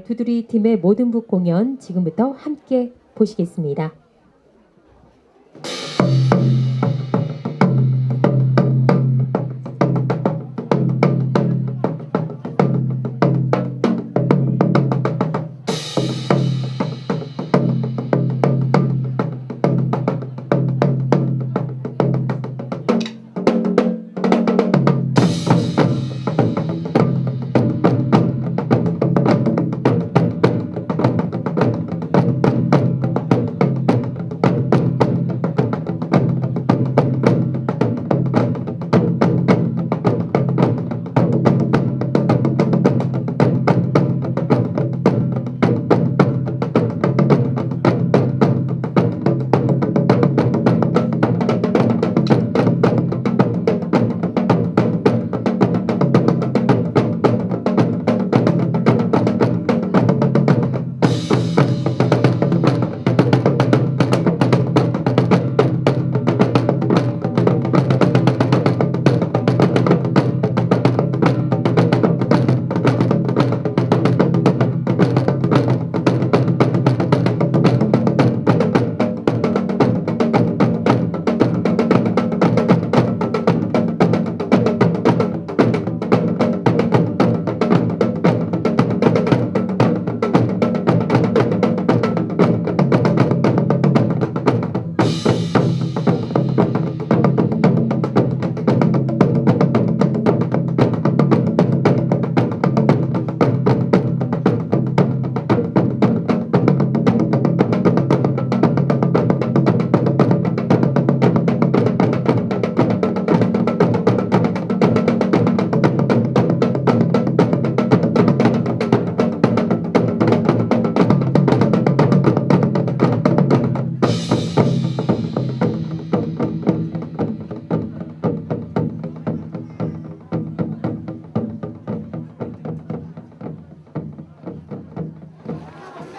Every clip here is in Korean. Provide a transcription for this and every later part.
두드리 팀의 모든 북 공연 지금부터 함께 보시겠습니다.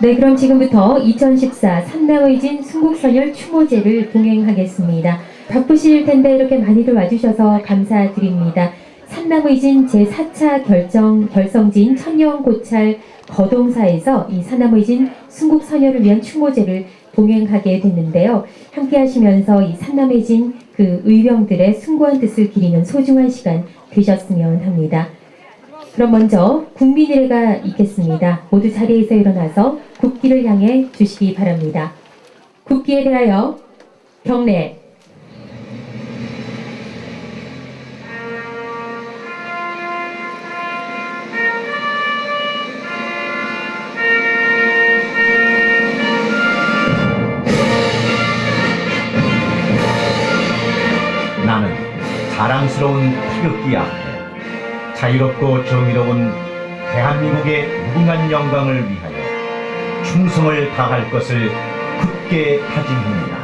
네, 그럼 지금부터 2014 산남의진 순국선열 추모제를 봉행하겠습니다. 바쁘실 텐데 이렇게 많이들 와주셔서 감사드립니다. 산남의진 제4차 결성진 천년고찰 거동사에서 이 산남의진 순국선열을 위한 추모제를 봉행하게 됐는데요. 함께 하시면서 이 산남의진 그 의병들의 숭고한 뜻을 기리는 소중한 시간 되셨으면 합니다. 그럼 먼저 국민의례가 있겠습니다. 모두 자리에서 일어나서 국기를 향해 주시기 바랍니다. 국기에 대하여 경례. 나는 자랑스러운 태극기 앞에 자유롭고 정의로운 대한민국의 무궁한 영광을 위하여 충성을 다할 것을 굳게 다짐합니다.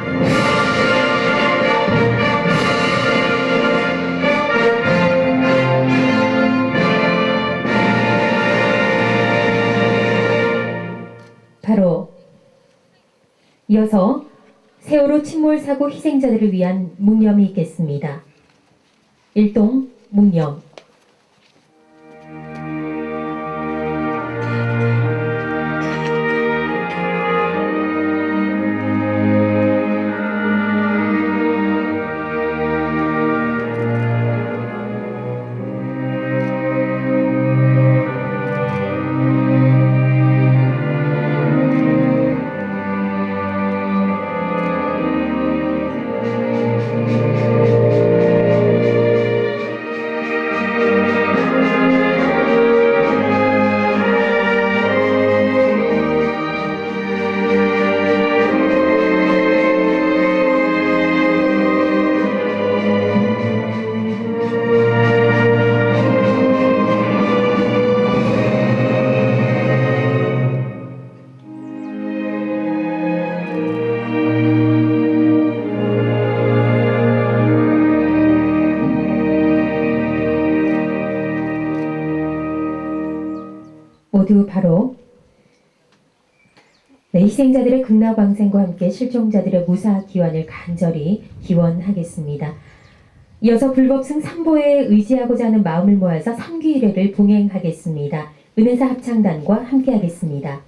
바로 이어서 세월호 침몰 사고 희생자들을 위한 묵념이 있겠습니다. 일동 묵념. 모두 바로 희생자들의 극락왕생과 함께 실종자들의 무사 귀환을 간절히 기원하겠습니다. 이어서 불법승 3보에 의지하고자 하는 마음을 모아서 3귀일회를 봉행하겠습니다. 은혜사 합창단과 함께하겠습니다.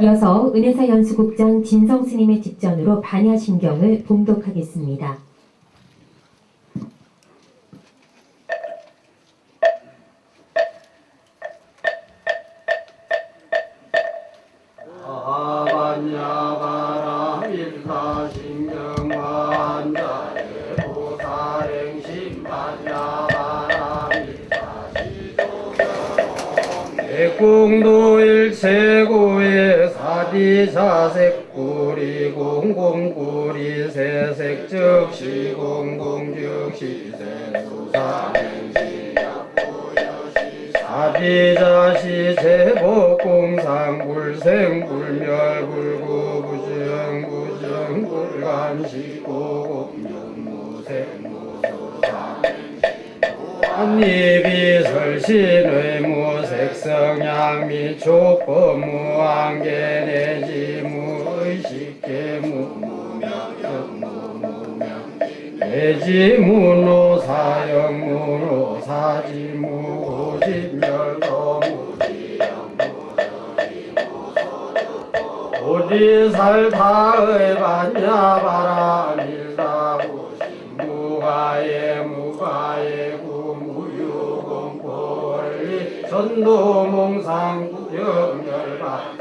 이어서 은혜사 연수국장 진성 스님의 집전으로 반야심경을 봉독하겠습니다. 공도일체고의 사디사색구리 공공구리 세색즉시 공공즉시 세수사행시 사디자시 제법공상 불생불멸 불구부정 부정 불감시 고공용무생무소상 한입이설신의 무색성향미 촉법무한계내지 무의식계무무명무무명 내지무노사형무로사지무고집멸도무지영무서리무소득 오리살다의 반야바라밀다구시 무가예 구무유공포원리 전도몽상구경열반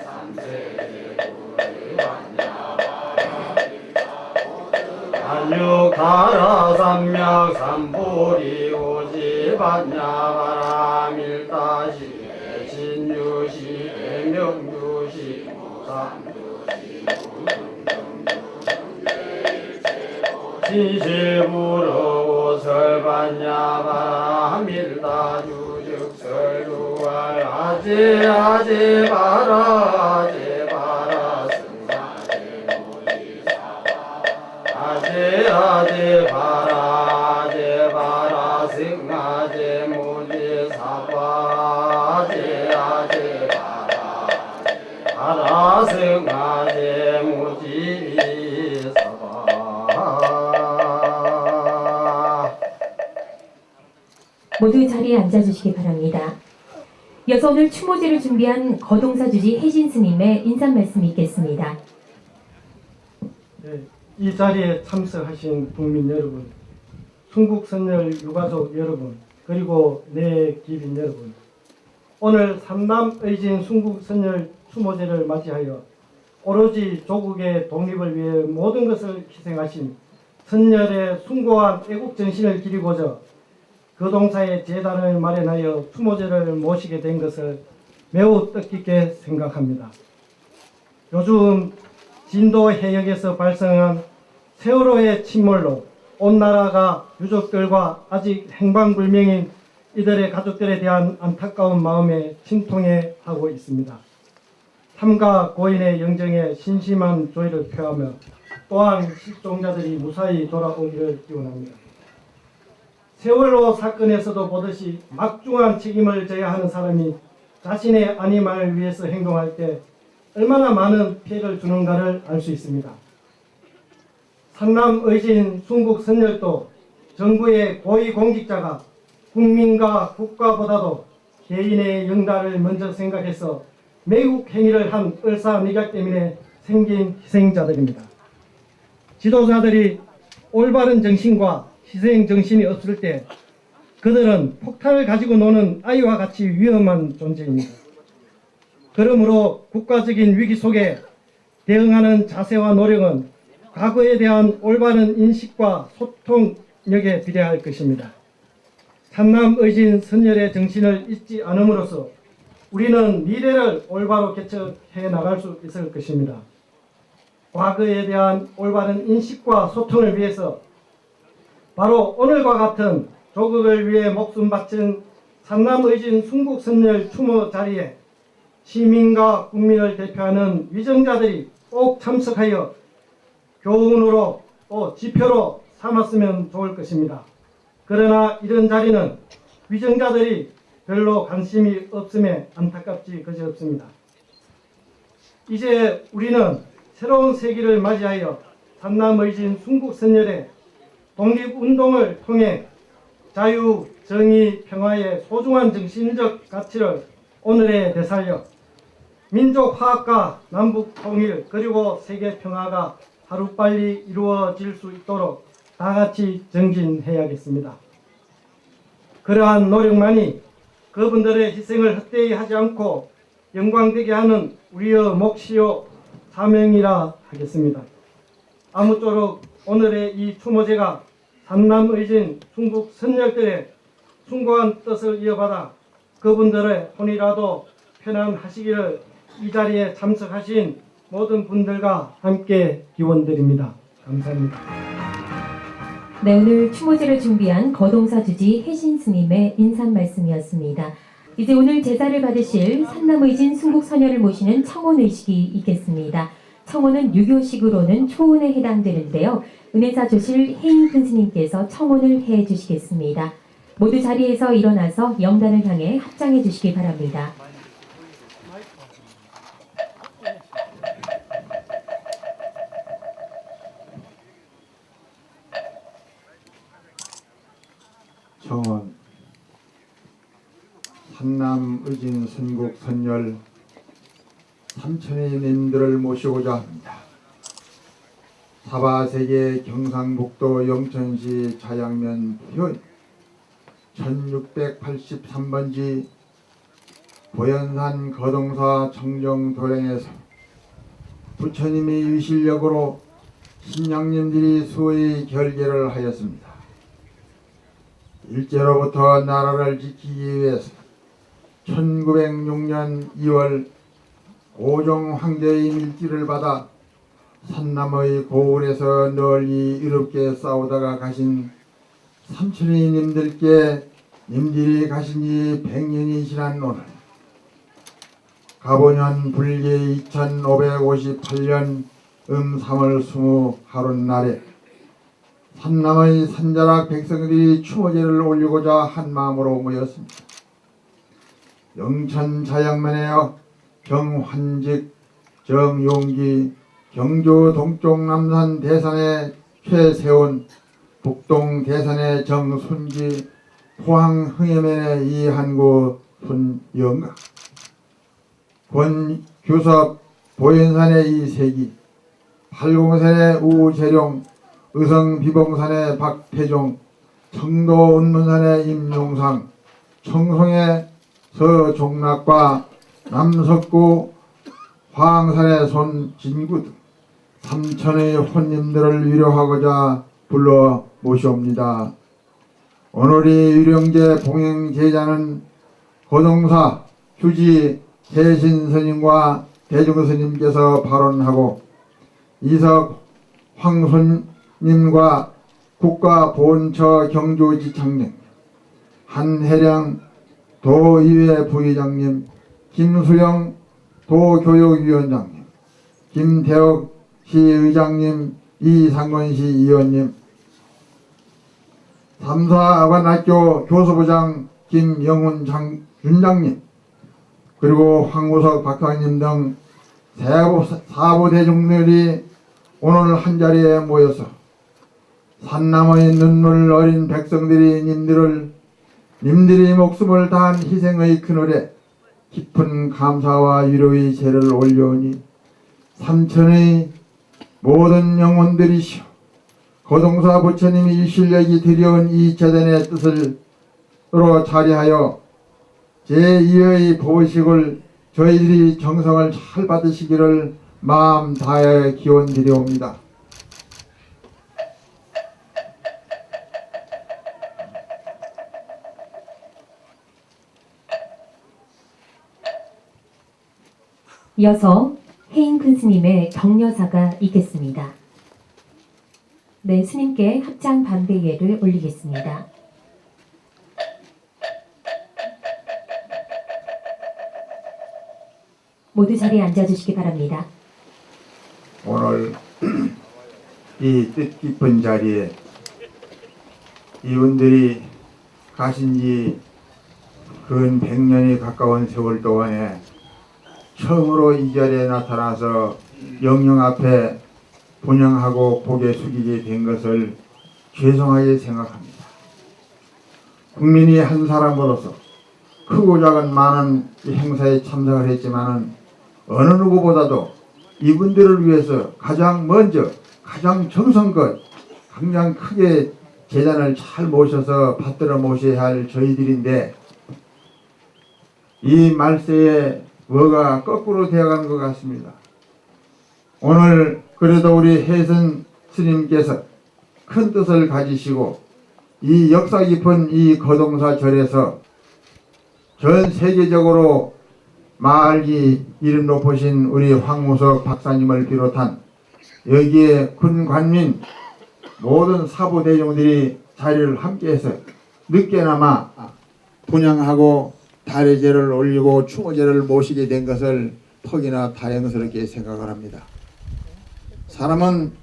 안육다라삼약 삼보리 오지반야바라밀다시 진유시 대명유시 무삼유시 진실부로 설반야바라밀다유즉설루알 아제아제바라 아제바라 승아제 모지사바 아제바라 승아제 모지사바. 모두 자리에 앉아주시기 바랍니다. 이어서 오늘 추모제를 준비한 거동사 주지 혜진 스님의 인사 말씀 있겠습니다. 네, 이 자리에 참석하신 국민 여러분, 순국선열 유가족 여러분, 그리고 내 기빈 여러분, 오늘 삼남의진 순국선열 추모제를 맞이하여 오로지 조국의 독립을 위해 모든 것을 희생하신 선열의 숭고한 애국정신을 기리고자 그 동사의 재단을 마련하여 추모제를 모시게 된 것을 매우 뜻깊게 생각합니다. 요즘 진도 해역에서 발생한 세월호의 침몰로 온 나라가 유족들과 아직 행방불명인 이들의 가족들에 대한 안타까운 마음에 심통해 하고 있습니다. 삼가 고인의 영정에 신심한 조의를 표하며 또한 실종자들이 무사히 돌아오기를 기원합니다. 세월호 사건에서도 보듯이 막중한 책임을 져야 하는 사람이 자신의 안위만을 위해서 행동할 때 얼마나 많은 피해를 주는가를 알 수 있습니다. 삼남의진 순국선열도 정부의 고위공직자가 국민과 국가보다도 개인의 영달을 먼저 생각해서 매국 행위를 한 을사늑약 때문에 생긴 희생자들입니다. 지도자들이 올바른 정신과 희생 정신이 없을 때 그들은 폭탄을 가지고 노는 아이와 같이 위험한 존재입니다. 그러므로 국가적인 위기 속에 대응하는 자세와 노력은 과거에 대한 올바른 인식과 소통력에 비례할 것입니다. 산남의진 선열의 정신을 잊지 않음으로써 우리는 미래를 올바로 개척해 나갈 수 있을 것입니다. 과거에 대한 올바른 인식과 소통을 위해서 바로 오늘과 같은 조국을 위해 목숨 바친 산남의진 순국선열 추모 자리에 시민과 국민을 대표하는 위정자들이 꼭 참석하여 교훈으로 또 지표로 삼았으면 좋을 것입니다. 그러나 이런 자리는 위정자들이 별로 관심이 없음에 안타깝지 그지없습니다. 이제 우리는 새로운 세기를 맞이하여 산남의진 순국선열의 독립운동을 통해 자유, 정의, 평화의 소중한 정신적 가치를 오늘에 되살려 민족 화합과 남북 통일 그리고 세계 평화가 하루빨리 이루어질 수 있도록 다같이 정진해야겠습니다. 그러한 노력만이 그분들의 희생을 헛되이 하지 않고 영광되게 하는 우리의 몫이요 사명이라 하겠습니다. 아무쪼록 오늘의 이 추모제가 산남의진 순국 선열들의 숭고한 뜻을 이어받아 그분들의 혼이라도 편안하시기를 이 자리에 참석하신 모든 분들과 함께 기원드립니다. 감사합니다. 네, 오늘 추모제를 준비한 거동사 주지 혜신 스님의 인사 말씀이었습니다. 이제 오늘 제사를 받으실 산남의진 순국선열을 모시는 청혼의식이 있겠습니다. 청혼은 유교식으로는 초혼에 해당되는데요. 은혜사 조실 해인큰 스님께서 청혼을 해주시겠습니다. 모두 자리에서 일어나서 영단을 향해 합장해 주시기 바랍니다. 청원 산남의진 순국선열 삼천의님들을 모시고자 합니다. 사바세계 경상북도 영천시 자양면 부효 1683번지 보현산 거동사 청정도량에서 부처님의 유실력으로 신양님들이 수의 결계를 하였습니다. 일제로부터 나라를 지키기 위해서 1906년 2월 고종 황제의 밀지를 받아 산남의 고을에서 널리 이롭게 싸우다가 가신 삼천의 님들께 님들이 가신 지 100년이 지난 오늘 가보년 불계 2558년 3월 20하루 날에 산남의 산자락 백성들이 추모제를 올리고자 한 마음으로 모였습니다. 영천 자양면에 정환직, 정용기, 경주 동쪽 남산 대산의 최세훈, 북동 대산의 정순기, 포항 흥해면의 이한구, 손영각, 권규섭, 보현산의 이세기, 팔공산의 우재룡, 의성 비봉산의 박태종, 청도 운문산의 임용상, 청송의 서종락과 남석구 화항산의 손진구 등 삼천의 혼님들을 위로하고자 불러 모시옵니다. 오늘의 유령제 봉행제자는 거동사 휴지 대신스님과 대중스님께서 발언하고 이석 황손님과 국가보훈처 경주지창장 한혜량 도의회 부의장님, 김수영 도교육위원장님, 김대옥 시의장님, 이상권시 의원님, 삼사관학교 교수부장 김영훈 윤장님, 그리고 황우석 박사님 등 사부대중들이 오늘 한자리에 모여서 산남의 눈물 어린 백성들이 님들이 목숨을 다한 희생의 그늘에 깊은 감사와 위로의 제를 올려오니 삼천의 모든 영혼들이시오 거동사 부처님이 유실력이 드려온 이 재단의 뜻으로 자리하여 제2의 보식을 저희들이 정성을 잘 받으시기를 마음 다해 기원 드려옵니다. 이어서 해인 큰 스님의 격려사가 있겠습니다. 네, 스님께 합장 반배예를 올리겠습니다. 모두 자리에 앉아주시기 바랍니다. 오늘 이 뜻깊은 자리에 이분들이 가신 지 근 100년이 가까운 세월 동안에 처음으로 이 자리에 나타나서 영령 앞에 분양하고 고개 숙이게 된 것을 죄송하게 생각합니다. 국민이 한 사람으로서 크고 작은 많은 이 행사에 참석을 했지만은 어느 누구보다도 이분들을 위해서 가장 먼저 가장 정성껏 가장 크게 재단을 잘 모셔서 받들어 모셔야 할 저희들인데 이 말세에 뭐가 거꾸로 되어가는 것 같습니다. 오늘 그래도 우리 혜선 스님께서 큰 뜻을 가지시고 이 역사 깊은 이 거동사 절에서 전 세계적으로 말기 이름 높으신 우리 황무석 박사님을 비롯한 여기에 군관민 모든 사부대중들이 자리를 함께해서 늦게나마 분양하고 달의제를 올리고 추모제를 모시게 된 것을 퍽이나 다행스럽게 생각을 합니다. 사람은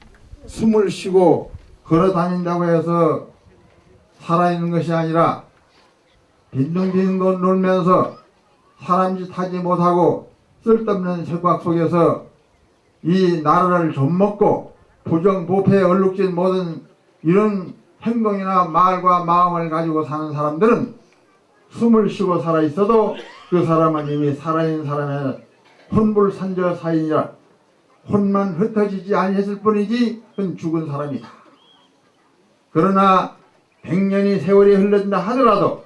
숨을 쉬고 걸어 다닌다고 해서 살아있는 것이 아니라 빈둥빈둥 놀면서 사람짓 하지 못하고 쓸데없는 생각 속에서 이 나라를 좀먹고 부정부패에 얼룩진 모든 이런 행동이나 말과 마음을 가지고 사는 사람들은 숨을 쉬고 살아있어도 그 사람은 이미 살아있는 사람의 혼불산저 사인이라 혼만 흩어지지 아니했을 뿐이지 그건 죽은 사람이다. 그러나 100년이 세월이 흘렀다 하더라도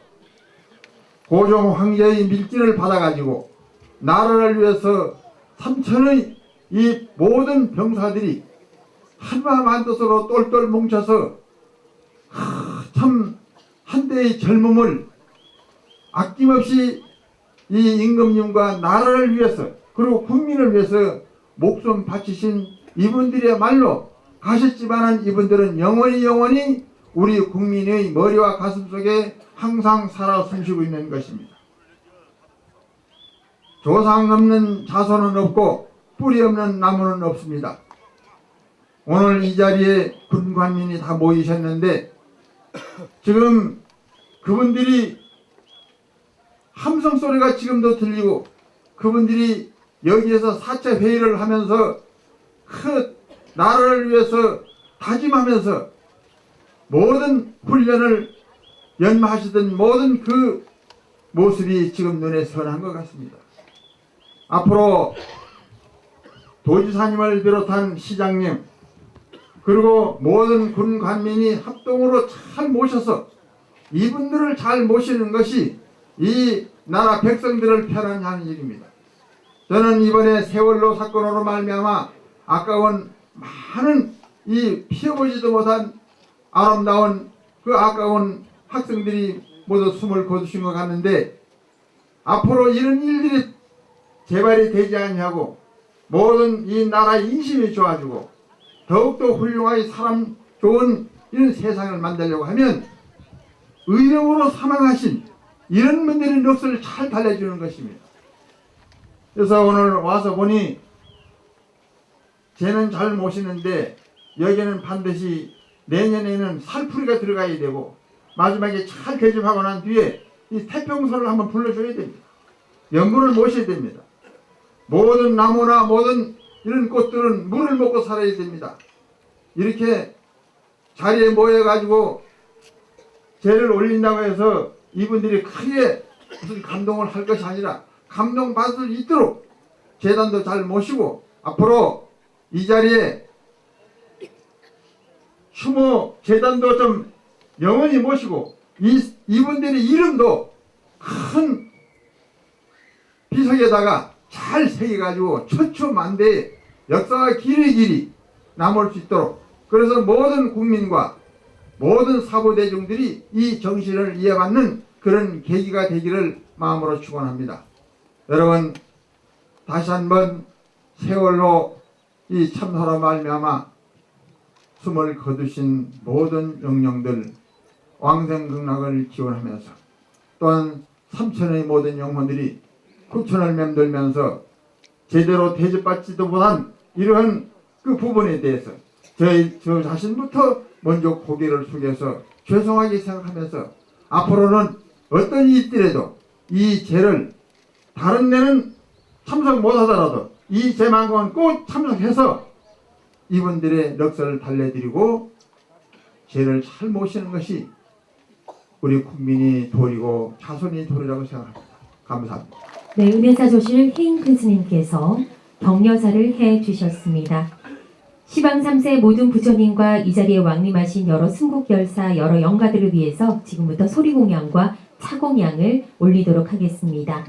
고종 황제의 밀진을 받아가지고 나라를 위해서 3천의 이 모든 병사들이 한마음 한뜻으로 똘똘 뭉쳐서 참 한때의 젊음을 아낌없이 이 임금님과 나라를 위해서 그리고 국민을 위해서 목숨 바치신 이분들이야말로 가셨지만은 이분들은 영원히 우리 국민의 머리와 가슴 속에 항상 살아 숨쉬고 있는 것입니다. 조상 없는 자손은 없고 뿌리 없는 나무는 없습니다. 오늘 이 자리에 군관민이 다 모이셨는데 지금 그분들이 함성 소리가 지금도 들리고 그분들이 여기에서 4차 회의를 하면서 그 나라를 위해서 다짐하면서 모든 훈련을 연마하시던 모든 그 모습이 지금 눈에 선한 것 같습니다. 앞으로 도지사님을 비롯한 시장님 그리고 모든 군관민이 합동으로 잘 모셔서 이분들을 잘 모시는 것이 이 나라 백성들을 편안히 하는 일입니다. 저는 이번에 세월호 사건으로 말미암아 아까운 많은 이 피해보지도 못한 아름다운 그 아까운 학생들이 모두 숨을 거두신 것 같는데 앞으로 이런 일들이 재발이 되지 않냐고 모든 이 나라 인심이 좋아지고 더욱더 훌륭하게 사람 좋은 이런 세상을 만들려고 하면 의령으로 사망하신 이런 분들의 넋을 잘 달래주는 것입니다. 그래서 오늘 와서 보니 쟤는 잘 모시는데 여기는 반드시 내년에는 살풀이가 들어가야 되고 마지막에 잘 대접하고 난 뒤에 이 태평소를 한번 불러줘야 됩니다. 연분을 모셔야 됩니다. 모든 나무나 모든 이런 꽃들은 물을 먹고 살아야 됩니다. 이렇게 자리에 모여가지고 제를 올린다고 해서 이분들이 크게 무슨 감동을 할 것이 아니라 감동받을 수 있도록 재단도 잘 모시고 앞으로 이 자리에 추모 재단도 좀 영원히 모시고 이분들의 이름도 큰 비석에다가 잘 새겨가지고 천추만대의 역사가 길이 남을 수 있도록, 그래서 모든 국민과 모든 사부대중들이 이 정신을 이해받는 그런 계기가 되기를 마음으로 축원합니다. 여러분, 다시 한번 세월로 이 참사로 말미암아 숨을 거두신 모든 영령들 왕생극락을 기원하면서, 또한 3천의 모든 영혼들이 9천을 맴돌면서 제대로 대접받지도 못한 이러한 그 부분에 대해서 저 자신부터 먼저 고개를 숙여서 죄송하게 생각하면서, 앞으로는 어떤 일이 있더라도 이 죄를 다른 데는 참석 못하더라도 이 죄만큼은 꼭 참석해서 이분들의 넋을 달래드리고 죄를 잘 모시는 것이 우리 국민이 도리고 자손이 도리라고 생각합니다. 감사합니다. 네, 은혜사조실 해인큰 스님께서 격려사를 해주셨습니다. 시방 3세 모든 부처님과 이 자리에 왕림하신 여러 순국열사, 여러 영가들을 위해서 지금부터 소리공양과 차공양을 올리도록 하겠습니다.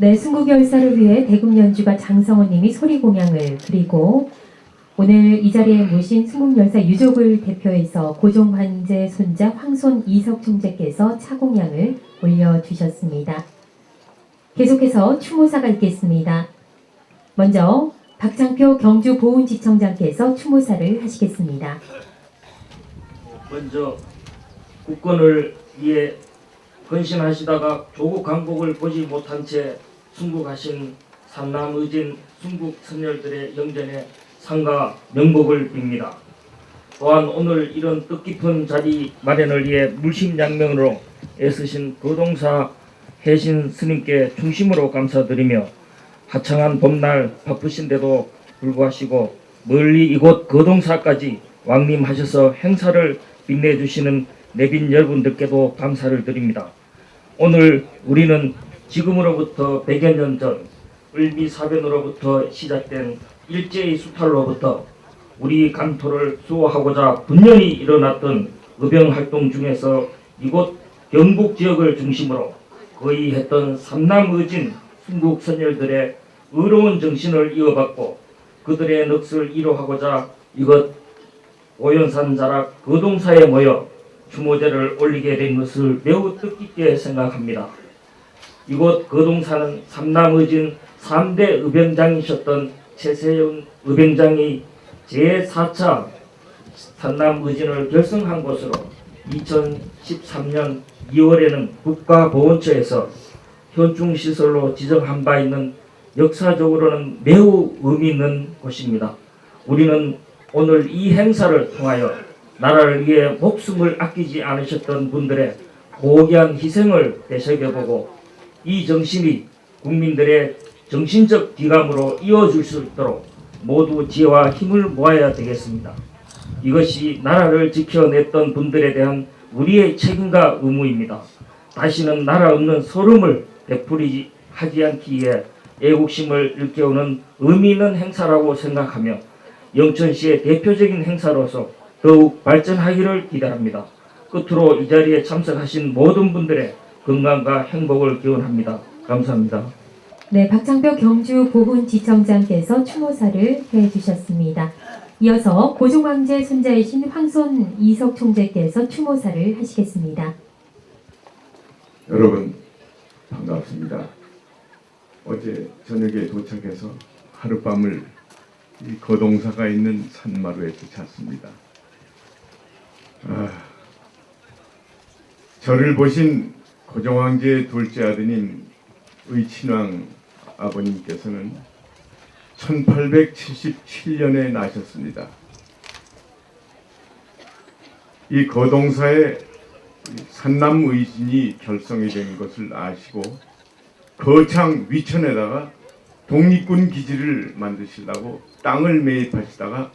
네, 순국 열사를 위해 대금 연주가 장성원님이 소리 공양을, 그리고 오늘 이 자리에 모신 순국 열사 유족을 대표해서 고종 황제 손자 황손 이석 총재께서 차공양을 올려주셨습니다. 계속해서 추모사가 있겠습니다. 먼저 박창표 경주 보훈지청장께서 추모사를 하시겠습니다. 먼저 국권을 위해 헌신하시다가 조국 강복을 보지 못한 채 순국하신 삼남의진 순국 선열들의 영전에 상가 명복을 빕니다. 또한 오늘 이런 뜻깊은 자리 마련을 위해 물심양면으로 애쓰신 거동사 해신 스님께 중심으로 감사드리며 화창한 봄날 바쁘신데도 불구하시고 멀리 이곳 거동사까지 왕림하셔서 행사를 빛내주시는 내빈 여러분들께도 감사를 드립니다. 오늘 우리는 지금으로부터 100여 년 전 을미사변으로부터 시작된 일제의 수탈로부터 우리 간토를 수호하고자 분연히 일어났던 의병활동 중에서 이곳 경북 지역을 중심으로 거의 했던 삼남의진 순국 선열들의 의로운 정신을 이어받고 그들의 넋을 이루하고자 이곳 오연산 자락 거동사에 모여 추모제를 올리게 된 것을 매우 뜻깊게 생각합니다. 이곳 거동사는 삼남의진 3대 의병장이셨던 최세윤 의병장이 제4차 삼남의진을 결성한 곳으로 2013년 2월에는 국가보훈처에서 현충시설로 지정한 바 있는 역사적으로는 매우 의미 있는 곳입니다. 우리는 오늘 이 행사를 통하여 나라를 위해 목숨을 아끼지 않으셨던 분들의 고귀한 희생을 되새겨보고 이 정신이 국민들의 정신적 기감으로 이어질 수 있도록 모두 지혜와 힘을 모아야 되겠습니다. 이것이 나라를 지켜냈던 분들에 대한 우리의 책임과 의무입니다. 다시는 나라 없는 서름을 되풀이하지 않기 위해 애국심을 일깨우는 의미 있는 행사라고 생각하며 영천시의 대표적인 행사로서 더욱 발전하기를 기대합니다. 끝으로 이 자리에 참석하신 모든 분들의 건강과 행복을 기원합니다. 감사합니다. 네, 박창표 경주 보훈지청장께서 추모사를 해주셨습니다. 이어서 고종황제 손자이신 황손 이석 총재께서 추모사를 하시겠습니다. 여러분 반갑습니다. 어제 저녁에 도착해서 하룻밤을 이 거동사가 있는 산마루에 주찼습니다. 저를 보신 고종황제의 둘째 아드님 의친왕 아버님께서는 1877년에 나셨습니다. 이 거동사에 산남의진이 결성이 된 것을 아시고 거창 위천에다가 독립군 기지를 만드시려고 땅을 매입하시다가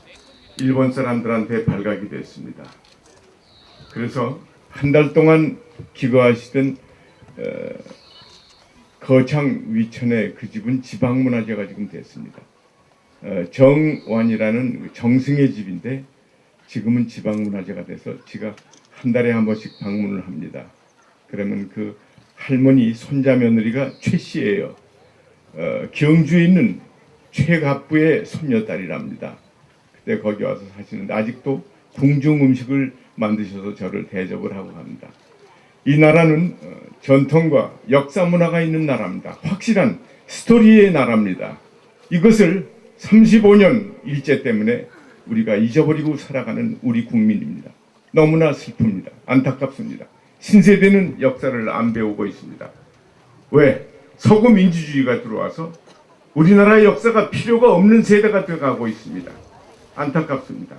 일본 사람들한테 발각이 됐습니다. 그래서 한 달 동안 기거하시던 거창 위천의 그 집은 지방문화재가 지금 됐습니다. 정완이라는 정승의 집인데 지금은 지방문화재가 돼서 제가 한 달에 한 번씩 방문을 합니다. 그러면 그 할머니 손자 며느리가 최 씨예요. 경주에 있는 최갑부의 손녀딸이랍니다. 그때 거기 와서 사시는데 아직도 궁중 음식을 만드셔서 저를 대접을 하고 갑니다. 이 나라는 전통과 역사 문화가 있는 나라입니다. 확실한 스토리의 나라입니다. 이것을 35년 일제 때문에 우리가 잊어버리고 살아가는 우리 국민입니다. 너무나 슬픕니다. 안타깝습니다. 신세대는 역사를 안 배우고 있습니다. 왜? 서구 민주주의가 들어와서 우리나라의 역사가 필요가 없는 세대가 되어가고 있습니다. 안타깝습니다.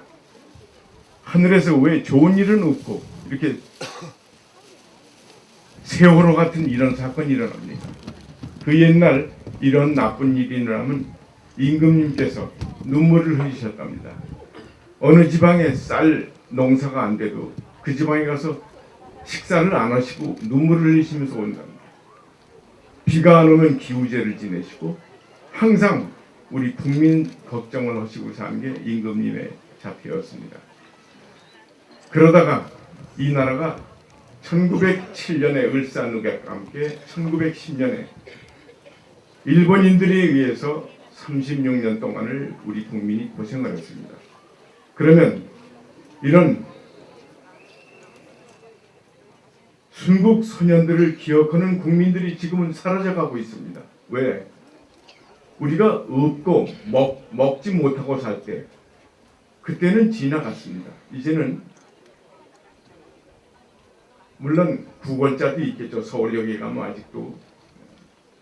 하늘에서 왜 좋은 일은 없고 이렇게 세월호 같은 이런 사건이 일어납니까? 그 옛날 이런 나쁜 일이 일어나면 임금님께서 눈물을 흘리셨답니다. 어느 지방에 쌀 농사가 안 돼도 그 지방에 가서 식사를 안 하시고 눈물을 흘리시면서 온답니다. 비가 안 오면 기우제를 지내시고 항상 우리 국민 걱정을 하시고 사는 게 임금님의 자태였습니다. 그러다가 이 나라가 1907년에 을사늑약과 함께 1910년에 일본인들에 의해서 36년 동안을 우리 국민이 고생을 했습니다. 그러면 이런 순국 선현들을 기억하는 국민들이 지금은 사라져가고 있습니다. 왜? 우리가 없고 먹지 못하고 살 때 그때는 지나갔습니다. 이제는 물론 구걸자도 있겠죠. 서울역에 가면 아직도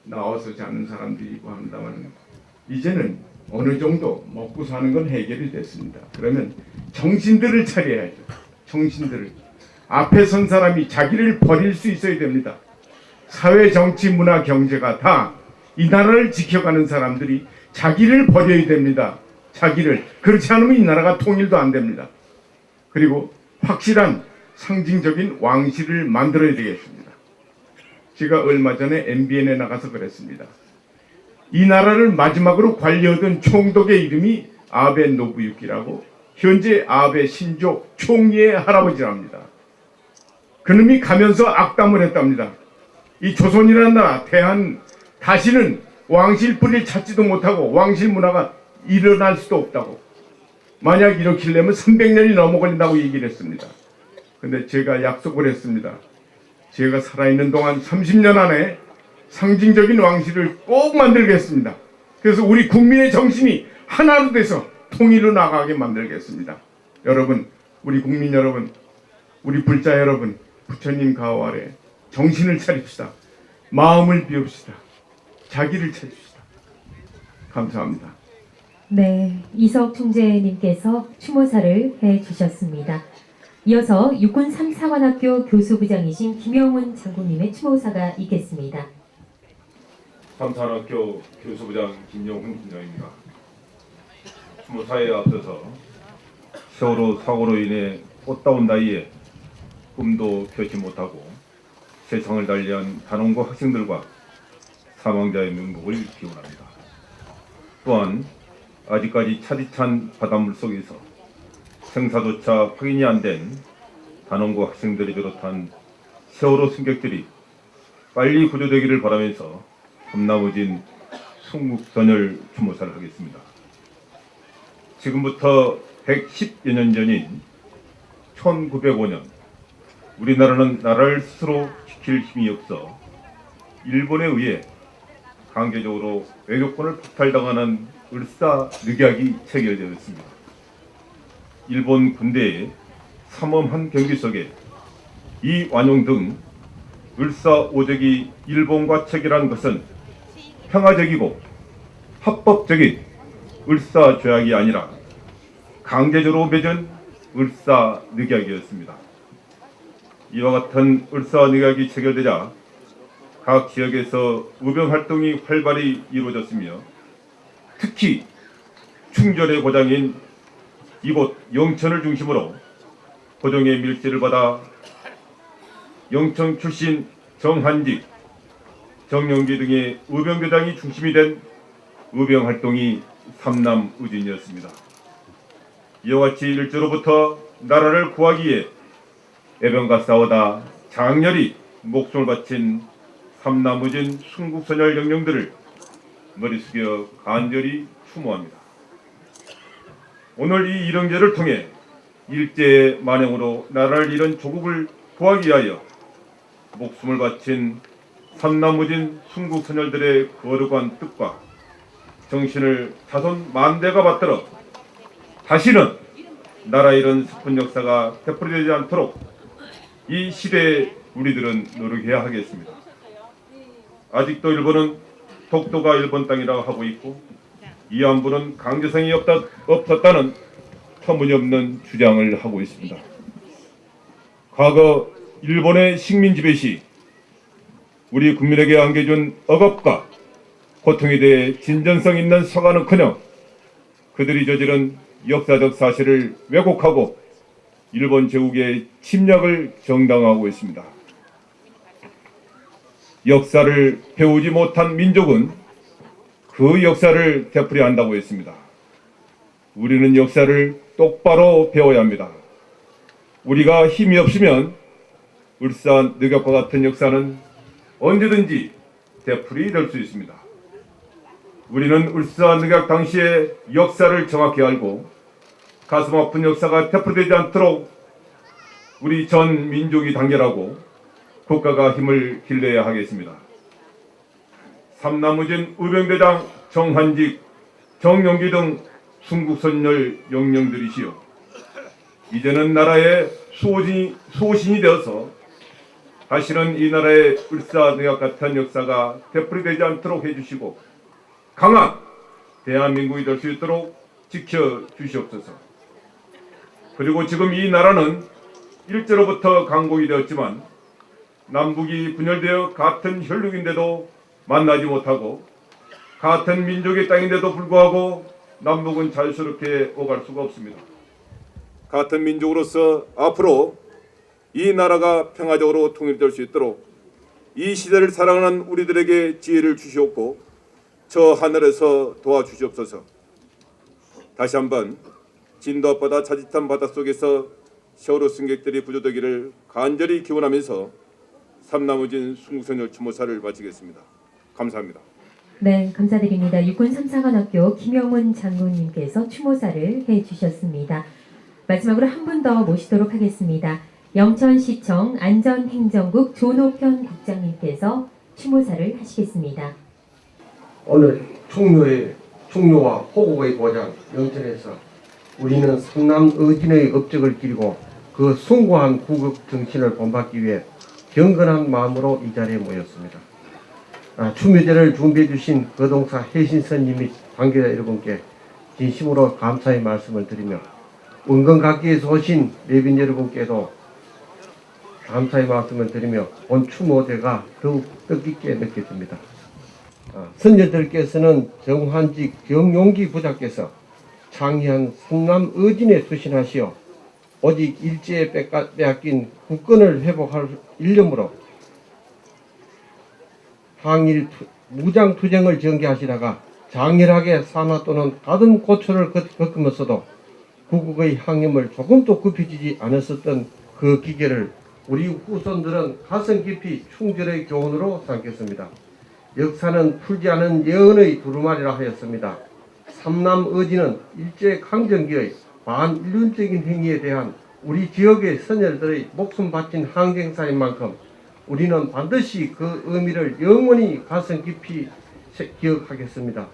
나와서 자는 사람들이 있고 합니다만 이제는 어느 정도 먹고 사는 건 해결이 됐습니다. 그러면 정신들을 차려야죠. 정신들을. 앞에 선 사람이 자기를 버릴 수 있어야 됩니다. 사회, 정치, 문화, 경제가 다 이 나라를 지켜가는 사람들이 자기를 버려야 됩니다. 자기를. 그렇지 않으면 이 나라가 통일도 안 됩니다. 그리고 확실한 상징적인 왕실을 만들어야 되겠습니다. 제가 얼마 전에 MBN에 나가서 그랬습니다. 이 나라를 마지막으로 관리하던 총독의 이름이 아베 노부유키라고 현재 아베 신조 총리의 할아버지랍니다. 그놈이 가면서 악담을 했답니다. 이 조선이라는 나라 대한 다시는 왕실 뿌리를 찾지도 못하고 왕실 문화가 일어날 수도 없다고. 만약 일으키려면 300년이 넘어 걸린다고 얘기를 했습니다. 근데 제가 약속을 했습니다. 제가 살아있는 동안 30년 안에 상징적인 왕실을 꼭 만들겠습니다. 그래서 우리 국민의 정신이 하나로 돼서 통일로 나가게 만들겠습니다. 여러분, 우리 국민 여러분, 우리 불자 여러분, 부처님 가호 아래 정신을 차립시다. 마음을 비웁시다. 자기를 찾읍시다. 감사합니다. 네, 이석 총재님께서 추모사를 해주셨습니다. 이어서 육군 3사관학교 교수부장이신 김영훈 장군님의 추모사가 있겠습니다. 3사관학교 교수부장 김영훈 팀장입니다. 추모사에 앞서서 세월호 사고로 인해 꽃다운 나이에 꿈도 펴지 못하고 세상을 달리한 단원고 학생들과 사망자의 명복을 기원합니다. 또한 아직까지 차디찬 바닷물 속에서 생사조차 확인이 안 된 단원고 학생들을 비롯한 세월호 승객들이 빨리 구조되기를 바라면서 험나무진 순국선열 추모사를 하겠습니다. 지금부터 110여 년 전인 1905년 우리나라는 나라를 스스로 지킬 힘이 없어 일본에 의해 강제적으로 외교권을 박탈당하는 을사늑약이 체결되었습니다. 일본 군대의 삼엄한 경기 속에 이 완용 등 을사오적이 일본과 체결한 것은 평화적이고 합법적인 을사조약이 아니라 강제적으로 맺은 을사늑약이었습니다. 이와 같은 을사늑약이 체결되자 각 지역에서 의병활동이 활발히 이루어졌으며 특히 충절의 고장인 이곳 영천을 중심으로 고종의 밀지를 받아 영천 출신 정한직, 정영기 등의 의병대장이 중심이 된 의병활동이 삼남의진이었습니다. 이와 같이 일제로부터 나라를 구하기 위해 애병과 싸우다 장렬히 목숨을 바친 삼남의진 순국선열 영령들을 머리 숙여 간절히 추모합니다. 오늘 이 일영제를 통해 일제의 만행으로 나라를 잃은 조국을 구하기 위하여 목숨을 바친 삼남의진 순국선열들의 거룩한 뜻과 정신을 자손 만대가 받들어 다시는 나라 잃은 슬픈 역사가 되풀이되지 않도록 이 시대에 우리들은 노력해야 하겠습니다. 아직도 일본은 독도가 일본 땅이라고 하고 있고 위안부는 강제성이 없었다는 터무니없는 주장을 하고 있습니다. 과거 일본의 식민 지배 시 우리 국민에게 안겨준 억압과 고통에 대해 진전성 있는 사과는커녕 그들이 저지른 역사적 사실을 왜곡하고 일본 제국의 침략을 정당화하고 있습니다. 역사를 배우지 못한 민족은 그 역사를 되풀이한다고 했습니다. 우리는 역사를 똑바로 배워야 합니다. 우리가 힘이 없으면 을사늑약과 같은 역사는 언제든지 되풀이 될 수 있습니다. 우리는 울산늑약 당시의 역사를 정확히 알고 가슴 아픈 역사가 되풀이되지 않도록 우리 전 민족이 단결하고 국가가 힘을 길러야 하겠습니다. 삼남의진 의병대장 정한직, 정용기 등 순국선열 영령들이시여, 이제는 나라의 수호신이 되어서 다시는 이 나라의 울산늑약 같은 역사가 되풀이되지 않도록 해주시고 강한 대한민국이 될 수 있도록 지켜주시옵소서. 그리고 지금 이 나라는 일제로부터 강국이 되었지만 남북이 분열되어 같은 혈육인데도 만나지 못하고 같은 민족의 땅인데도 불구하고 남북은 자유스럽게 오갈 수가 없습니다. 같은 민족으로서 앞으로 이 나라가 평화적으로 통일될 수 있도록 이 시대를 살아가는 우리들에게 지혜를 주시옵고 저 하늘에서 도와주시옵소서. 다시 한번 진도 앞바다 자짓한 바닷속에서 세월호 승객들이 구조되기를 간절히 기원하면서 삼남의진 순국선열 추모사를 마치겠습니다. 감사합니다. 네, 감사드립니다. 육군 삼사관학교 김영훈 장군님께서 추모사를 해주셨습니다. 마지막으로 한 분 더 모시도록 하겠습니다. 영천시청 안전행정국 조노편 국장님께서 추모사를 하시겠습니다. 오늘 충묘와 호국의 고장 영천에서 우리는 삼남의진의 업적을 기리고 그 숭고한 국격 정신을 본받기 위해 경건한 마음으로 이 자리에 모였습니다. 추묘제를 준비해 주신 거동사 해신선님 및 관계자 여러분께 진심으로 감사의 말씀을 드리며 은건각기에서 오신 내빈 여러분께도 감사의 말씀을 드리며 본 추모제가 더욱 뜻깊게 느껴집니다. 선녀들께서는 정환직 정용기 부자께서 창의한 삼남의진에 수신하시어 오직 일제에 빼앗긴 국권을 회복할 일념으로 항일 무장투쟁을 전개하시다가 장렬하게 산화 또는 다른 고초를 겪으면서도 구국의 향임을 조금도 굽혀지지 않았었던 그 기계를 우리 후손들은 가슴 깊이 충절의 교훈으로 삼겠습니다. 역사는 풀지 않은 예언의 두루마리라 하였습니다. 삼남의진은 일제강점기의 반인륜적인 행위에 대한 우리 지역의 선열들의 목숨 바친 항쟁사인 만큼 우리는 반드시 그 의미를 영원히 가슴 깊이 기억하겠습니다.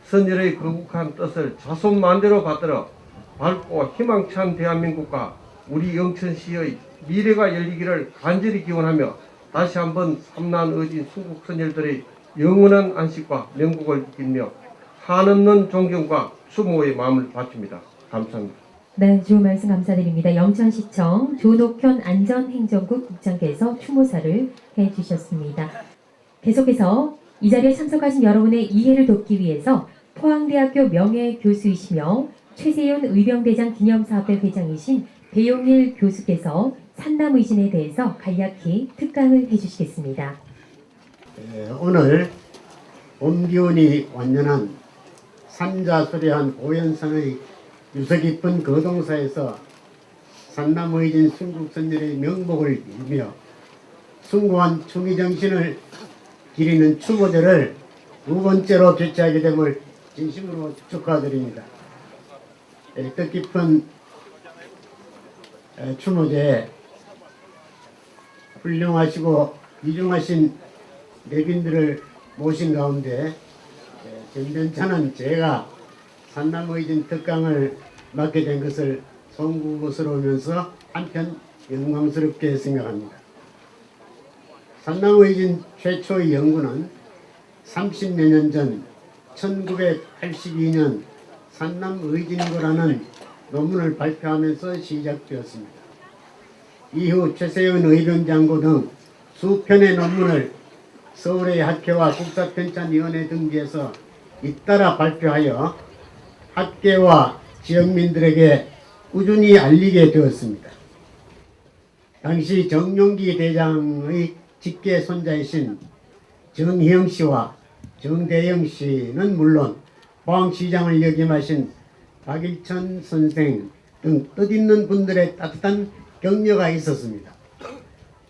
선열의 거룩한 뜻을 자손만대로 받들어 밝고 희망찬 대한민국과 우리 영천시의 미래가 열리기를 간절히 기원하며 다시 한번 삼남의진 순국선열들의 영원한 안식과 명복을 빌며 한없는 존경과 수모의 마음을 바칩니다. 감사합니다. 네, 좋은 말씀 감사드립니다. 영천시청 조노편 안전행정국 국장께서 추모사를 해주셨습니다. 계속해서 이 자리에 참석하신 여러분의 이해를 돕기 위해서 포항대학교 명예교수이시며 최세윤 의병대장 기념사업회 회장이신 배용일 교수께서 산남의진에 대해서 간략히 특강을 해주시겠습니다. 오늘 봄기운이 완연한 산자수려한 고연산의 유서 깊은 거동사에서 산남의진 순국선열의 명복을 빌며 숭고한 충의정신을 기리는 추모제를 두 번째로 개최하게 됨을 진심으로 축하드립니다. 뜻깊은 추모제에 훌륭하시고 귀중하신 내빈들을 모신 가운데 전변차는 제가 산남의진 특강을 맡게 된 것을 송구스러우면서 한편 영광스럽게 생각합니다. 산남의진 최초의 연구는 30여 년 전 1982년 산남의진고라는 논문을 발표하면서 시작되었습니다. 이후 최세윤 의병장고 등 수편의 논문을 서울의 학회와 국사편찬위원회 등지에서 잇따라 발표하여 학계와 지역민들에게 꾸준히 알리게 되었습니다. 당시 정용기 대장의 직계 손자이신 정희영 씨와 정대영 씨는 물론 포항시장을 역임하신 박일천 선생 등 뜻있는 분들의 따뜻한 격려가 있었습니다.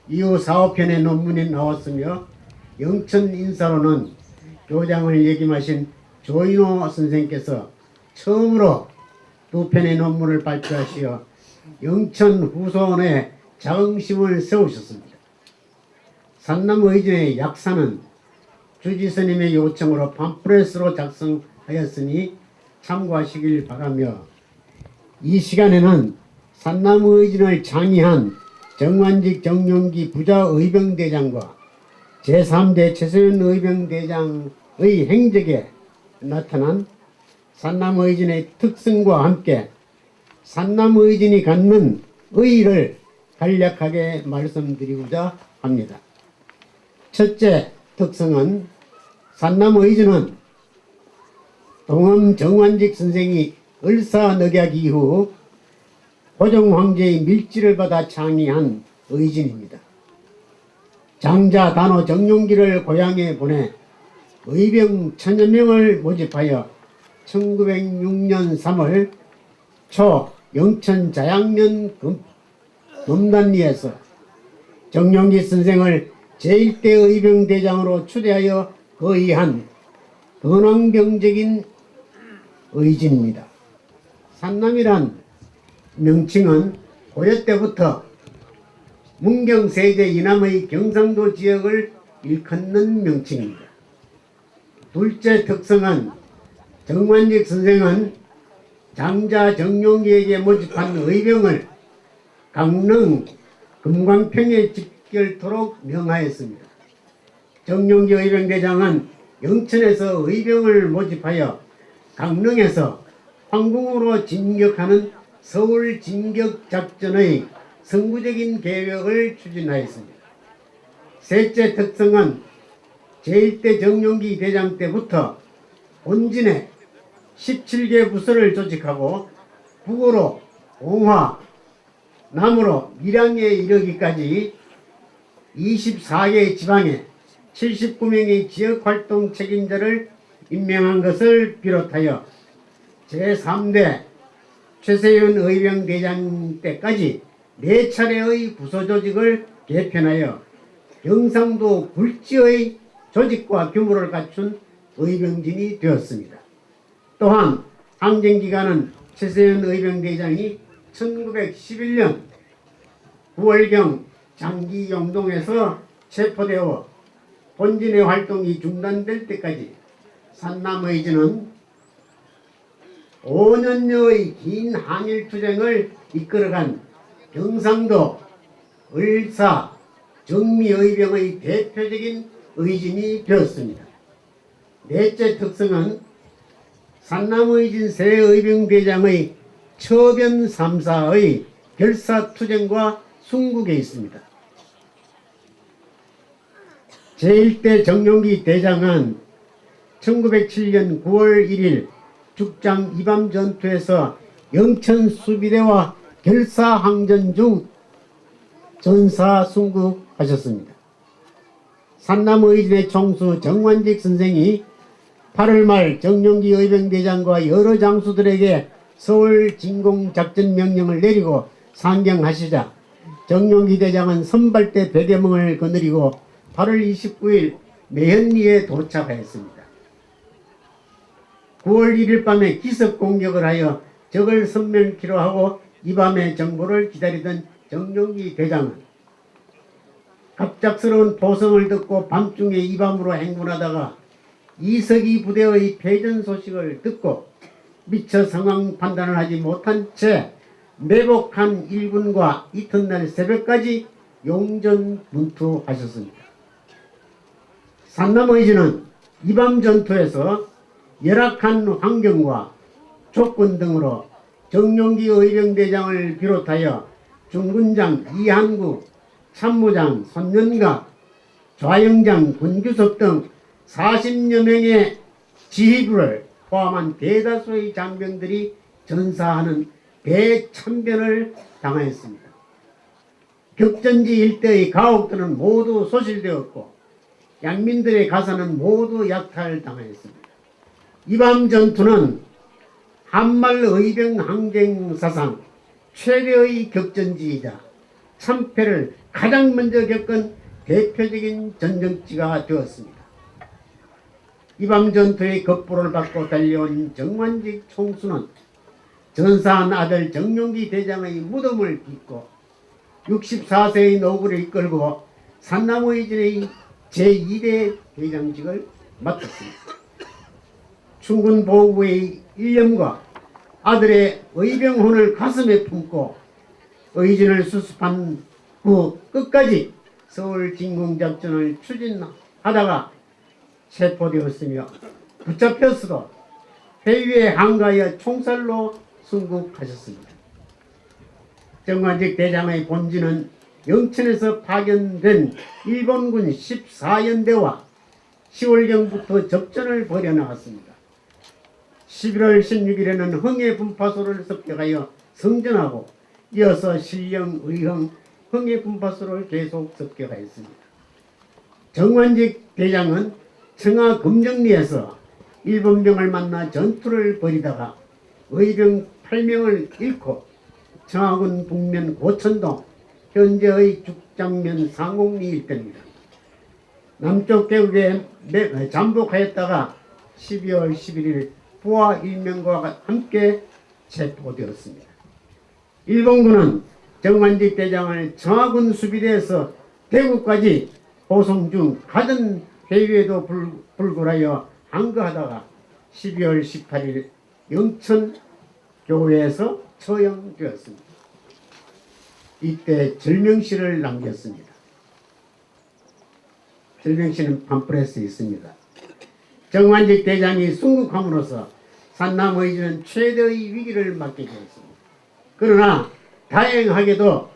이후 4~5편의 논문이 나왔으며 영천 인사로는 교장을 역임하신 조인호 선생께서 처음으로 두 편의 논문을 발표하시어 영천 후손의 자긍심을 세우셨습니다. 산남의진의 약사는 주지스님의 요청으로 팜프렛으로 작성하였으니 참고하시길 바라며, 이 시간에는 산남의진을 창의한 정완직 정용기 부자의병대장과 제3대 최소연 의병대장의 행적에 나타난 산남의진의 특성과 함께 산남의진이 갖는 의의를 간략하게 말씀드리고자 합니다. 첫째 특성은, 산남의진은 동암 정완직 선생이 을사늑약 이후 고종 황제의 밀지를 받아 창의한 의진입니다. 장자 단호 정용기를 고향에 보내 의병 1000여 명을 모집하여 1906년 3월 초 영천 자양면 금단리에서 정용기 선생을 제1대 의병대장으로 추대하여 거의한 근황병적인 의진입니다. 산남이란 명칭은 고려 때부터 문경세제 이남의 경상도 지역을 일컫는 명칭입니다. 둘째 특성은, 정완직 선생은 장자 정용기에게 모집한 의병을 강릉 금광평에 집결토록 명하였습니다. 정용기 의병대장은 영천에서 의병을 모집하여 강릉에서 황궁으로 진격하는 서울 진격작전의 선구적인 계획을 추진하였습니다. 셋째 특성은, 제1대 정용기 대장 때부터 본진에 17개 부서를 조직하고 북으로 공화, 남으로 밀양에 이르기까지 24개 지방에 79명의 지역활동 책임자를 임명한 것을 비롯하여 제3대 최세윤 의병대장 때까지 4차례의 부서조직을 개편하여 경상도 굴지의 조직과 규모를 갖춘 의병진이 되었습니다. 또한 항쟁기간은 최세윤 의병대장이 1911년 9월경 장기 영동에서 체포되어 본진의 활동이 중단될 때까지 산남의진은 5년여의 긴 항일투쟁을 이끌어간 경상도 을사 정미의병의 대표적인 의진이 되었습니다. 넷째 특성은, 산남의진 새 의병대장의 처변 3사의 결사투쟁과 순국에 있습니다. 제1대 정용기 대장은 1907년 9월 1일 죽장 이밤 전투에서 영천 수비대와 결사항전 중 전사 순국하셨습니다. 산남의진의 총수 정완직 선생이 8월 말 정용기 의병대장과 여러 장수들에게 서울 진공작전 명령을 내리고 상경하시자 정용기 대장은 선발대 100여 명을 거느리고 8월 29일 매현리에 도착하였습니다. 9월 1일 밤에 기습 공격을 하여 적을 섬멸키로 하고 이 밤에 정보를 기다리던 정용기 대장은 갑작스러운 포성을 듣고 밤중에 이 밤으로 행군하다가 이석이 부대의 패전 소식을 듣고 미처 상황 판단을 하지 못한 채 매복한 일군과 이튿날 새벽까지 용전문투하셨습니다. 산남의진은 이밤 전투에서 열악한 환경과 조건 등으로 정용기 의병대장을 비롯하여 중군장 이한구, 참모장 손연갑, 좌영장 군규석 등 40여 명의 지휘부를 포함한 대다수의 장병들이 전사하는 대참변을 당하였습니다. 격전지 일대의 가옥들은 모두 소실되었고 양민들의 가사는 모두 약탈당하였습니다. 이밤 전투는 한말 의병 항쟁 사상 최대의 격전지이자 참패를 가장 먼저 겪은 대표적인 전쟁지가 되었습니다. 이방 전투의 급보를 받고 달려온 정관직 총수는 전사한 아들 정용기 대장의 무덤을 빚고 64세의 노구를 이끌고 산남의진의 제2대 대장직을 맡았습니다. 충군 보호부의 일념과 아들의 의병혼을 가슴에 품고 의진을 수습한 후 끝까지 서울 진공작전을 추진하다가 체포되었으며 붙잡혔어도 회유에 항가하여 총살로 순국하셨습니다. 정관직 대장의 본진은 영천에서 파견된 일본군 14연대와 10월경부터 접전을 벌여나갔습니다. 11월 16일에는 흥해 분파소를 습격하여 성전하고 이어서 신령, 의흥, 흥해 분파소를 계속 습격하였습니다. 정관직 대장은 청하 금정리에서 일본병을 만나 전투를 벌이다가 의병 8명을 잃고 청하군 북면 고천동 현재의 죽장면 상공리 일대입니다. 남쪽 계곡에 잠복하였다가 12월 11일 부하 1명과 함께 체포되었습니다. 일본군은 정관직 대장을 청하군 수비대에서 대구까지 호송 중 가든 회유에도 불굴하여 항거하다가 12월 18일 영천 교회에서 처형되었습니다. 이때 절명시를 남겼습니다. 절명시는 팜프렛에 있습니다. 정관직 대장이 순국함으로써 산남의진은 최대의 위기를 맞게 되었습니다. 그러나 다행하게도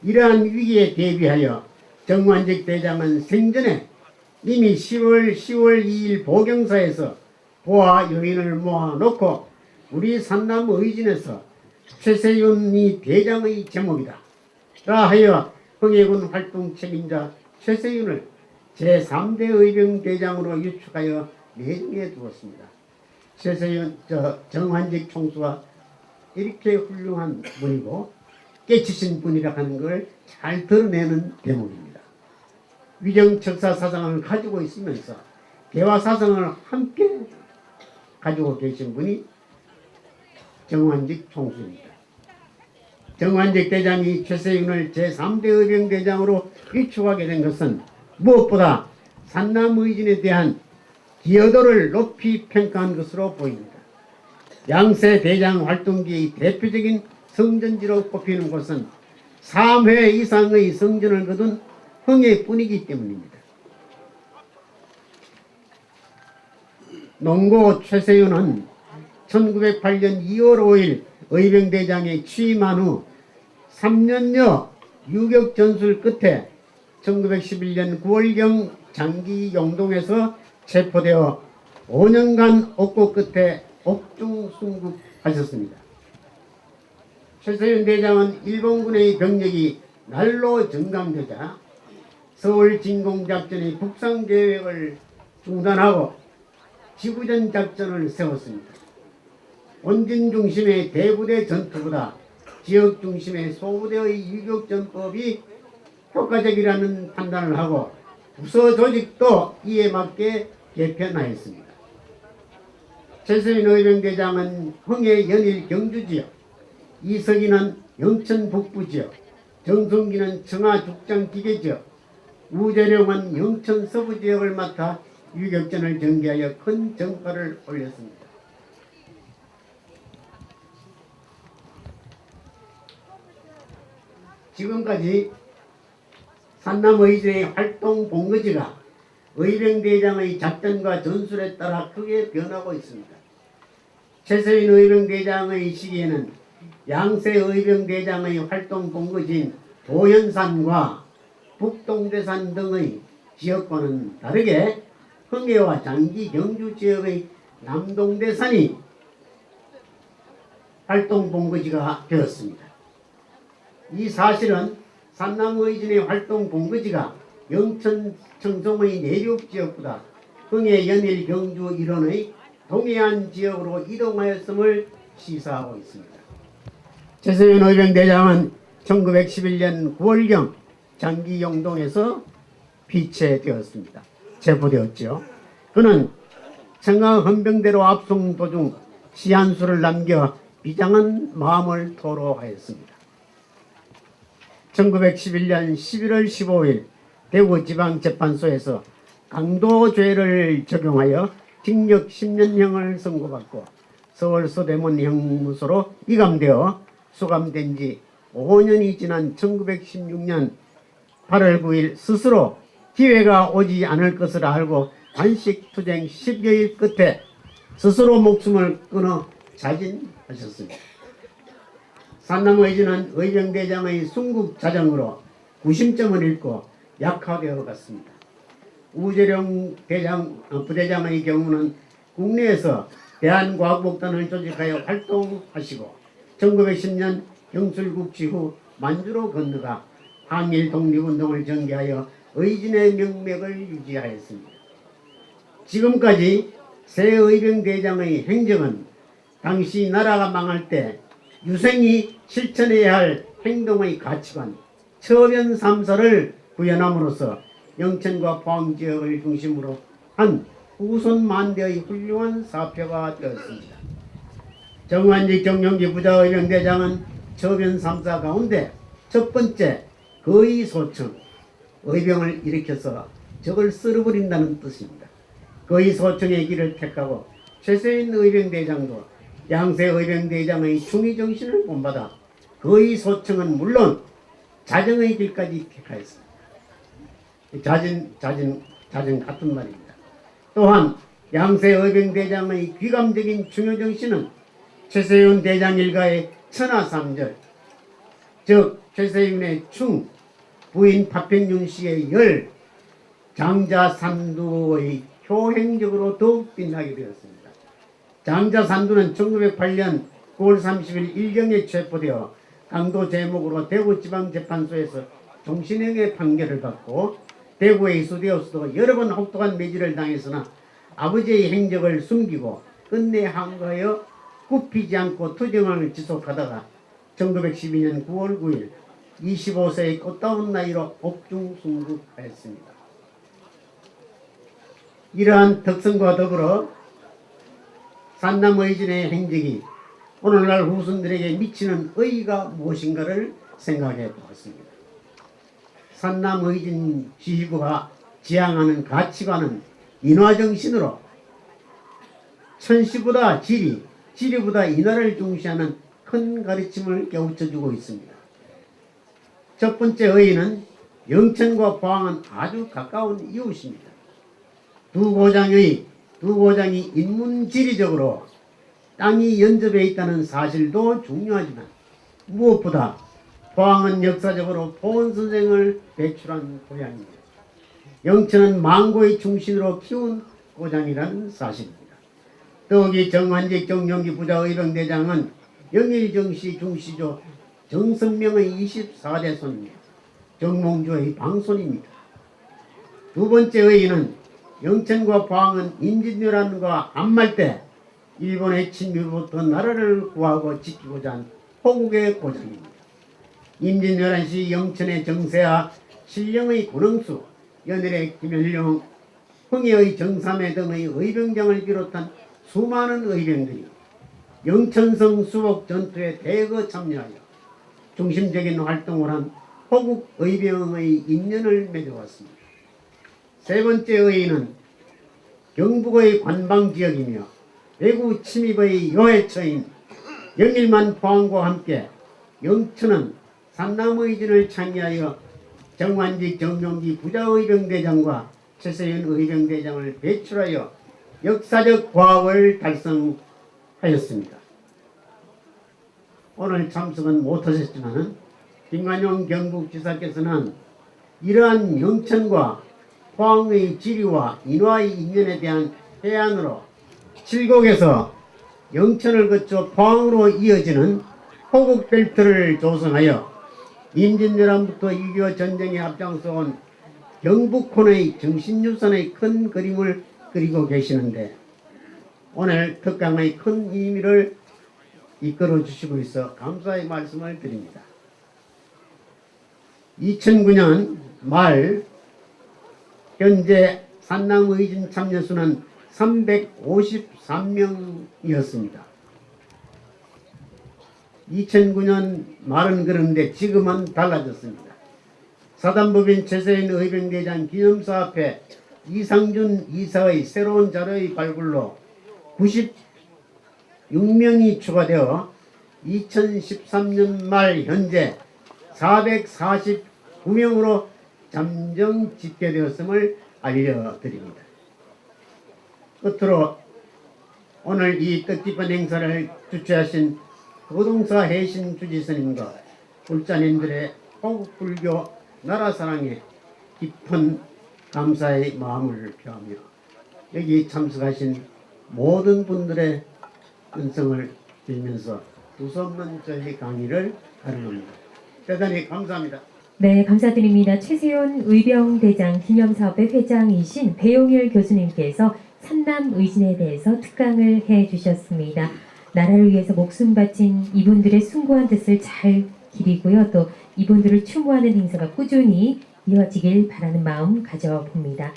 이러한 위기에 대비하여 정관직 대장은 생전에 이미 10월 2일 보경사에서 보아 여인을 모아놓고 우리 산남의진에서 최세윤이 대장의 제목이다 라 하여 흥해군 활동 책임자 최세윤을 제3대 의병대장으로 유축하여 내정해 두었습니다. 최세윤 정관직 총수가 이렇게 훌륭한 분이고 깨치신 분이라 하는 걸 잘 드러내는 대목입니다. 위정척사 사상을 가지고 있으면서 대화 사상을 함께 가지고 계신 분이 정관직 총수입니다. 정관직 대장이 최세윤을 제3대 의병대장으로 위촉하게 된 것은 무엇보다 산남의진에 대한 기여도를 높이 평가한 것으로 보입니다. 양세 대장 활동기의 대표적인 성전지로 꼽히는 곳은 3회 이상의 성전을 거둔 흥해뿐이기 때문입니다. 농고 최세윤은 1908년 2월 5일 의병대장에 취임한 후 3년여 유격 전술 끝에 1911년 9월경 장기 영동에서 체포되어 5년간 옥고 끝에 옥중 순국하셨습니다. 최세윤 대장은 일본군의 병력이 날로 증강되자 서울 진공작전의 북상 계획을 중단하고 지구전 작전을 세웠습니다. 원진 중심의 대부대 전투보다 지역 중심의 소부대의 유격전법이 효과적이라는 판단을 하고 부서 조직도 이에 맞게 개편하였습니다. 최세윤 의병대장은 흥해 연일 경주지역, 이석이는 영천 북부지역, 정성기는 청하 죽장 기계지역, 우재룡은 영천 서부지역을 맡아 유격전을 전개하여 큰 정파를 올렸습니다. 지금까지 산남의진의 활동 본거지가 의병대장의 작전과 전술에 따라 크게 변하고 있습니다. 최세윤 의병대장의 시기에는 양세 의병대장의 활동 본거지인 도현산과 북동대산 등의 지역과는 다르게 흥해와 장기 경주 지역의 남동대산이 활동 본거지가 되었습니다. 이 사실은 산남의진의 활동 본거지가 영천 청송의 내륙 지역보다 흥해 연일 경주 일원의 동해안 지역으로 이동하였음을 시사하고 있습니다. 최세윤 의병대장은 1911년 9월경 장기 영동에서 피체되었습니다. 체포되었죠. 그는 청하 헌병대로 압송 도중 시한수를 남겨 비장한 마음을 토로하였습니다. 1911년 11월 15일 대구지방재판소에서 강도죄를 적용하여 징역 10년형을 선고받고 서울 서대문 형무소로 이감되어 수감된 지 5년이 지난 1916년 8월 9일 스스로 기회가 오지 않을 것을 알고 단식투쟁 10여일 끝에 스스로 목숨을 끊어 자진하셨습니다. 산남의진은 의병대장의 순국자정으로 구심점을 잃고 약화되어 갔습니다. 우재룡 부대장의 경우는 국내에서 대한과학복단을 조직하여 활동하시고 1910년 경술국치 후 만주로 건너가 항일 독립운동을 전개하여 의진의 명맥을 유지하였습니다. 지금까지 새 의병대장의 행적은 당시 나라가 망할 때 유생이 실천해야 할 행동의 가치관, 처변 3사를 구현함으로써 영천과 포항 지역을 중심으로 한 후손 만대의 훌륭한 사표가 되었습니다. 정환직 정용기 부자의병대장은 처변 3사 가운데 첫 번째 거의소청, 의병을 일으켜서 적을 쓸어버린다는 뜻입니다. 거의소청의 길을 택하고 최세인 의병대장도 양세 의병대장의 중의정신을 본받아 거의소청은 물론 자정의 길까지 택하였습니다. 자정 같은 말입니다. 또한 양세 의병대장의 귀감적인 중요정신은 최세윤 대장 일가의 천하상절, 즉 최세윤의 충, 부인 파평윤 씨의 열, 장자산두의 효행적으로 더욱 빛나게 되었습니다. 장자산두는 1908년 9월 30일 일경에 체포되어 강도 제목으로 대구지방재판소에서 종신형의 판결을 받고 대구에 이수되었어도 여러 번 혹독한 매질을 당했으나 아버지의 행적을 숨기고 끝내 항거하여 굽히지 않고 투쟁을 지속하다가 1912년 9월 9일 25세의 꽃다운 나이로 옥중순국하였습니다. 이러한 특성과 더불어 산남의진의 행적이 오늘날 후손들에게 미치는 의의가 무엇인가를 생각해 보았습니다. 산남의진 지휘부가 지향하는 가치관은 인화정신으로 천시보다 지리, 지리보다 인화를 중시하는 큰 가르침을 깨우쳐주고 있습니다. 첫 번째 의의는 영천과 포항은 아주 가까운 이웃입니다. 두 고장이 인문지리적으로 땅이 연접해 있다는 사실도 중요하지만 무엇보다 포항은 역사적으로 포원선생을 배출한 고향입니다. 영천은 망고의 중심으로 키운 고장이라는 사실입니다. 더욱이 정환직 정용기 부자의병대장은 영일정씨 중시조 정선명의 24대 손입니다. 정몽주의 방손입니다. 두 번째 의의는 영천과 포항은 임진왜란과 한말때 일본의 침입으로부터 나라를 구하고 지키고자 한 호국의 고장입니다. 임진왜란 시 영천의 정세하, 신령의 권흥수, 연일의 김현룡, 흥해의 정삼회 등의 의병장을 비롯한 수많은 의병들이 영천성 수복 전투에 대거 참여하여 중심적인 활동을 한 호국 의병의 인연을 맺어왔습니다. 세 번째 의의는 경북의 관방지역이며 외구 침입의 요해처인 영일만 포항과 함께 영천은 산남의진을 창의하여 정환직 정용기 부자의병대장과 최세윤 의병대장을 배출하여 역사적 과업을 달성하였습니다. 오늘 참석은 못하셨지만 김관용 경북지사께서는 이러한 영천과 포항의 지리와 인화의 인연에 대한 해안으로 칠곡에서 영천을 거쳐 포항으로 이어지는 호국벨트를 조성하여 임진왜란부터 6.25 전쟁에 앞장서온 경북콘의 정신유산의 큰 그림을 그리고 계시는데 오늘 특강의 큰 의미를 이끌어 주시고 있어 감사의 말씀을 드립니다. 2009년 말 현재 산남의진 참여수는 353명이었습니다. 2009년 말은 그런데 지금은 달라졌습니다. 사단법인 최세인 의병대장 기념사 앞에 이상준 이사의 새로운 자료의 발굴로 96명이 추가되어 2013년 말 현재 449명으로 잠정 집계되었음을 알려드립니다. 끝으로 오늘 이 뜻깊은 행사를 주최하신 거동사 해신 주지스님과 불자님들의 호국불교 나라사랑에 깊은 감사의 마음을 표하며 여기 참석하신 모든 분들의 은성을 빌면서 두서없는 저희 강의를 하려합니다. 대단히 감사합니다. 네, 감사드립니다. 최세훈 의병대장 기념사업회 회장이신 배용일 교수님께서 산남의진에 대해서 특강을 해주셨습니다. 나라를 위해서 목숨 바친 이분들의 숭고한 뜻을 잘 기리고요. 또 이분들을 추모하는 행사가 꾸준히 이어지길 바라는 마음 가져봅니다.